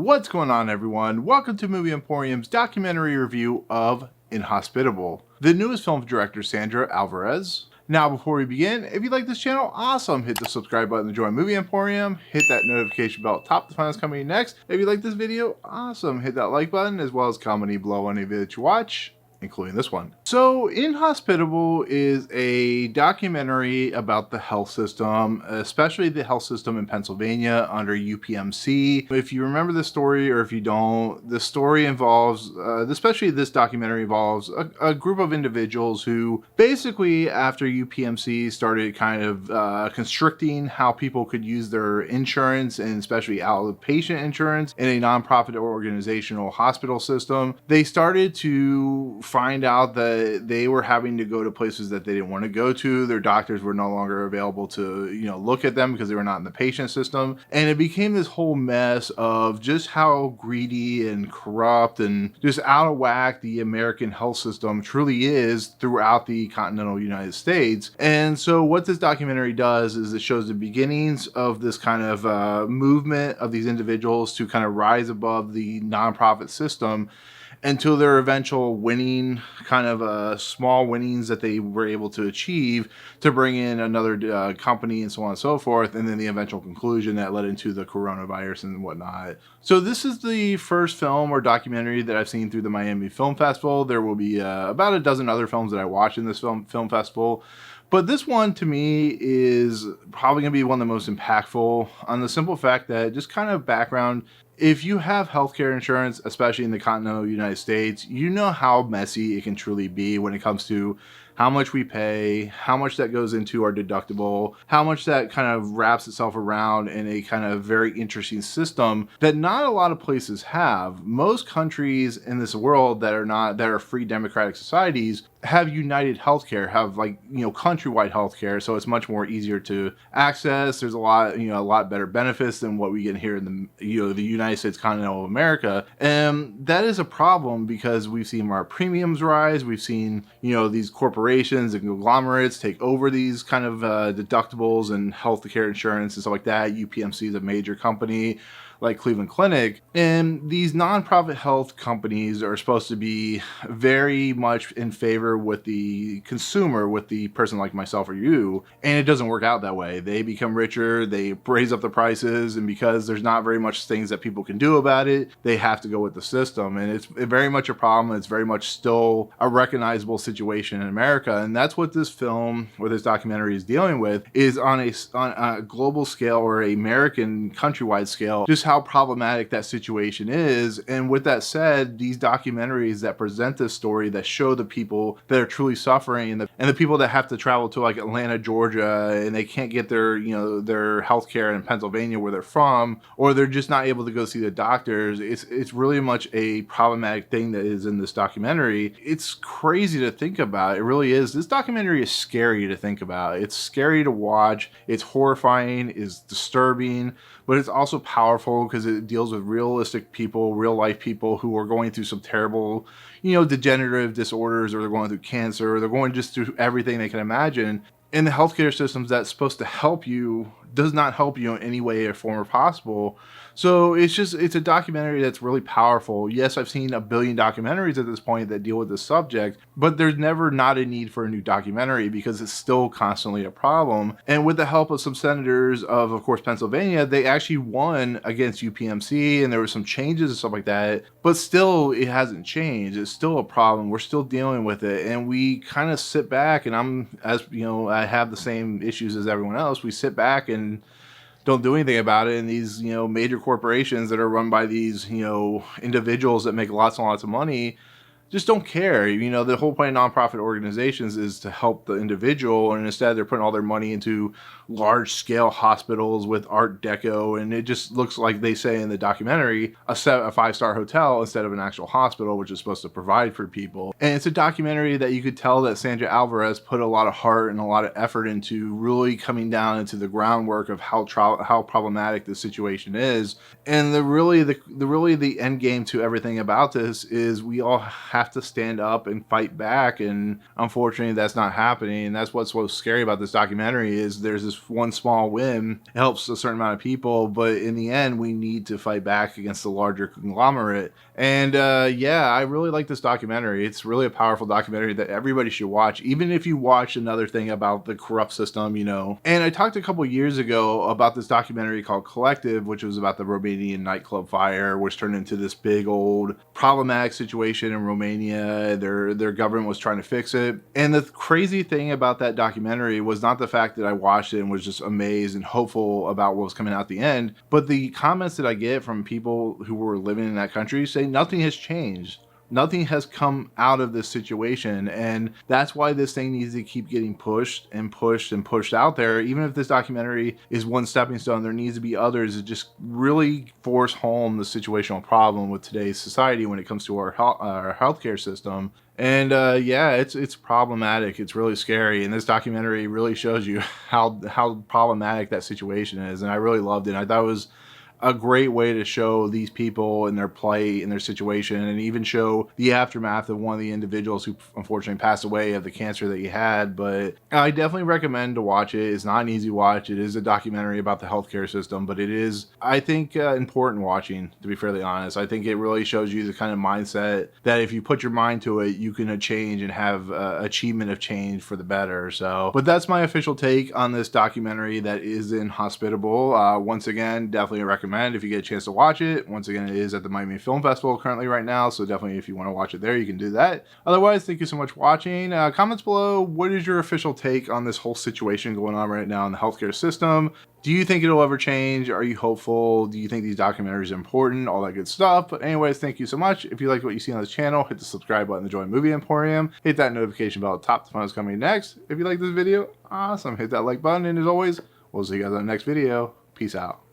What's going on, everyone? Welcome to Movie Emporium's documentary review of InHospitable, the newest film from director Sandra Alvarez. Now, before we begin, if you like this channel, awesome! Hit the subscribe button to join Movie Emporium, hit that notification bell at the top to find what's coming next. If you like this video, awesome! Hit that like button, as well as comment below any video that you watch, including this one. So, InHospitable is a documentary about the health system, especially the health system in Pennsylvania under UPMC. If you remember the story, or if you don't, the story involves, especially this documentary involves a group of individuals who basically, after UPMC started kind of constricting how people could use their insurance, and especially outpatient insurance in a nonprofit organizational hospital system, they started to find out that they were having to go to places that they didn't want to go to. Their doctors were no longer available to, look at them because they were not in the patient system. And it became this whole mess of just how greedy and corrupt and just out of whack the American health system truly is throughout the continental United States. And so what this documentary does is it shows the beginnings of this kind of movement of these individuals to kind of rise above the nonprofit system until their eventual winning, kind of small winnings that they were able to achieve to bring in another company and so on and so forth, and then the eventual conclusion that led into the coronavirus and whatnot. So this is the first film or documentary that I've seen through the Miami Film Festival. There will be about a dozen other films that I watched in this film festival. But this one, to me, is probably going to be one of the most impactful on the simple fact that, just kind of background, if you have healthcare insurance, especially in the continental United States, you know how messy it can truly be when it comes to how much we pay, how much that goes into our deductible, how much that kind of wraps itself around in a kind of very interesting system that not a lot of places have. Most countries in this world that are free democratic societies have united healthcare, have countrywide healthcare, so it's much more easier to access. There's a lot better benefits than what we get here in the United States continental America, and that is a problem because we've seen our premiums rise. We've seen these corporations and conglomerates take over these kind of deductibles and healthcare insurance and stuff like that. UPMC is a major company like Cleveland Clinic, and these nonprofit health companies are supposed to be very much in favor with the consumer, with the person like myself or you, and it doesn't work out that way. They become richer, they raise up the prices, and because there's not very much things that people can do about it, they have to go with the system, and it's very much a problem. It's very much still a recognizable situation in America, and that's what this film or this documentary is dealing with, is on a global scale or an American countrywide scale, just how problematic that situation is. And with that said, these documentaries that present this story, that show the people that are truly suffering, and the people that have to travel to like Atlanta, Georgia, and they can't get their their healthcare in Pennsylvania where they're from, or they're just not able to go see the doctors. It's really much a problematic thing that is in this documentary. It's crazy to think about. It really is. This documentary is scary to think about. It's scary to watch. It's horrifying. It's disturbing, but it's also powerful because it deals with realistic people, real life people who are going through some terrible, degenerative disorders, or they're going through cancer, or they're going just through everything they can imagine. And the healthcare systems that's supposed to help you does not help you in any way or form possible. So it's a documentary that's really powerful. Yes, I've seen a billion documentaries at this point that deal with this subject, but there's never not a need for a new documentary because it's still constantly a problem. And with the help of some senators of course, Pennsylvania, they actually won against UPMC, and there were some changes and stuff like that, but still it hasn't changed. It's still a problem. We're still dealing with it, and we kind of sit back, and I have the same issues as everyone else. We sit back and don't do anything about it, and these major corporations that are run by these individuals that make lots and lots of money just don't care. The whole point of nonprofit organizations is to help the individual, and instead they're putting all their money into large scale hospitals with Art Deco, and it just looks like they say in the documentary, a 5-star hotel instead of an actual hospital, which is supposed to provide for people. And it's a documentary that you could tell that Sandra Alvarez put a lot of heart and a lot of effort into really coming down into the groundwork of how problematic this situation is. And the end game to everything about this is we all have to stand up and fight back, and unfortunately that's not happening. And that's what's so scary about this documentary, is there's this just one small win helps a certain amount of people, but in the end, we need to fight back against the larger conglomerate. And yeah, I really like this documentary. It's really a powerful documentary that everybody should watch, even if you watch another thing about the corrupt system, you know. And I talked a couple years ago about this documentary called Collective, which was about the Romanian nightclub fire, which turned into this big old problematic situation in Romania. Their government was trying to fix it. And the crazy thing about that documentary was not the fact that I watched it and was just amazed and hopeful about what was coming out at the end, but the comments that I get from people who were living in that country say nothing has changed. Nothing has come out of this situation, and that's why this thing needs to keep getting pushed and pushed and pushed out there. Even if this documentary is one stepping stone, there needs to be others that just really force home the situational problem with today's society when it comes to our healthcare system. And yeah, it's problematic. It's really scary, and this documentary really shows you how problematic that situation is. And I really loved it. I thought it was a great way to show these people in their plight, in their situation, and even show the aftermath of one of the individuals who unfortunately passed away of the cancer that he had. But I definitely recommend to watch it. It's not an easy watch. It is a documentary about the healthcare system, but it is, I think, important watching, to be fairly honest. I think it really shows you the kind of mindset that if you put your mind to it, you can change and have achievement of change for the better. So, but that's my official take on this documentary that is InHospitable. Once again, definitely recommend if you get a chance to watch it. Once again, it is at the Miami Film Festival currently right now, so definitely if you want to watch it there, you can do that. Otherwise, thank you so much for watching. Comments below, what is your official take on this whole situation going on right now in the healthcare system? Do you think it'll ever change? Are you hopeful? Do you think these documentaries are important? All that good stuff. But anyways, thank you so much. If you like what you see on this channel, hit the subscribe button to join Movie Emporium. Hit that notification bell at the top to find what's coming next. If you like this video, awesome. Hit that like button. And as always, we'll see you guys on the next video. Peace out.